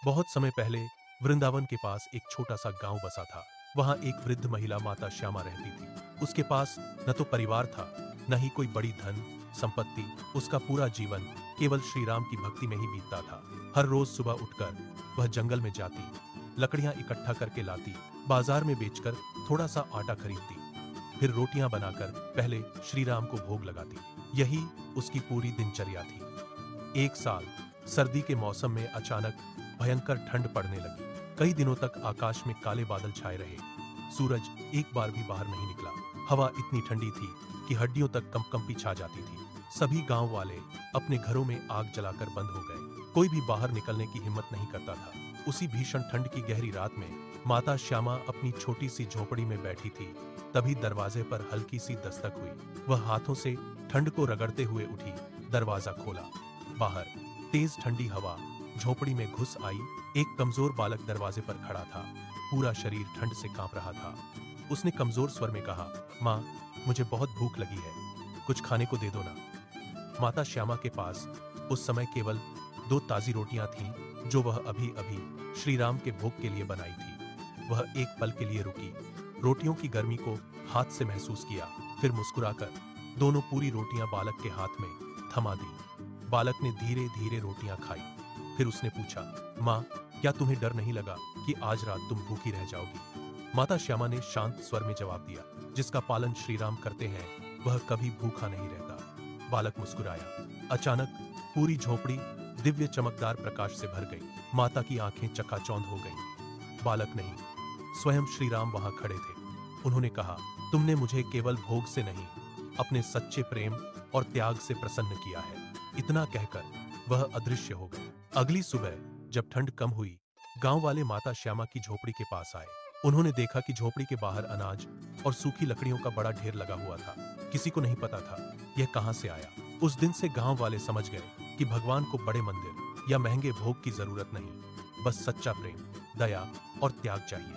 बहुत समय पहले वृंदावन के पास एक छोटा सा गांव बसा था। वहां एक वृद्ध महिला माता श्यामा रहती थी। उसके पास न तो परिवार था, न ही कोई बड़ी धन संपत्ति। उसका पूरा जीवन केवल श्री राम की भक्ति में ही बीतता था। हर रोज सुबह उठकर वह जंगल में जाती, लकड़ियां इकट्ठा करके लाती, बाजार में बेचकर थोड़ा सा आटा खरीदती, फिर रोटियां बनाकर पहले श्री राम को भोग लगाती। यही उसकी पूरी दिनचर्या थी। एक साल सर्दी के मौसम में अचानक भयंकर ठंड पड़ने लगी। कई दिनों तक आकाश में काले बादल छाए रहे। सूरज एक बार भी बाहर नहीं निकला। हवा इतनी ठंडी थी कि हड्डियों तक कंपकंपी छा जाती थी। सभी गांव वाले अपने घरों में आग जलाकर बंद हो गए। कोई भी बाहर निकलने की हिम्मत नहीं करता था। उसी भीषण ठंड की गहरी रात में माता श्यामा अपनी छोटी सी झोपड़ी में बैठी थी। तभी दरवाजे पर हल्की सी दस्तक हुई। वह हाथों से ठंड को रगड़ते हुए उठी, दरवाजा खोला। बाहर तेज ठंडी हवा झोपड़ी में घुस आई। एक कमजोर बालक दरवाजे पर खड़ा था। पूरा शरीर ठंड से कांप रहा था। उसने कमजोर स्वर में कहा, माँ, मुझे बहुत भूख लगी है, कुछ खाने को दे दो ना। माता श्यामा के पास उस समय केवल 2 ताजी रोटियां थीं, जो वह अभी अभी श्री राम के भोग के लिए बनाई थी। वह एक पल के लिए रुकी, रोटियों की गर्मी को हाथ से महसूस किया, फिर मुस्कुराकर दोनों पूरी रोटियां बालक के हाथ में थमा दी। बालक ने धीरे धीरे रोटियां खाई। फिर उसने पूछा, माँ, क्या तुम्हें डर नहीं लगा कि आज रात तुम भूखी रह जाओगी? माता श्यामा ने शांत स्वर में जवाब दिया, जिसका पालन श्री राम करते हैं वह कभी भूखा नहीं रहता। बालक मुस्कुराया। अचानक पूरी झोपड़ी दिव्य चमकदार प्रकाश से भर गई। माता की आंखें चकाचौंध हो गईं। बालक नहीं, स्वयं श्री राम वहां खड़े थे। उन्होंने कहा, तुमने मुझे केवल भोग से नहीं, अपने सच्चे प्रेम और त्याग से प्रसन्न किया है। इतना कहकर वह अदृश्य हो गए। अगली सुबह जब ठंड कम हुई, गांव वाले माता श्यामा की झोपड़ी के पास आए। उन्होंने देखा कि झोपड़ी के बाहर अनाज और सूखी लकड़ियों का बड़ा ढेर लगा हुआ था। किसी को नहीं पता था यह कहां से आया। उस दिन से गांव वाले समझ गए कि भगवान को बड़े मंदिर या महंगे भोग की जरूरत नहीं, बस सच्चा प्रेम, दया और त्याग चाहिए।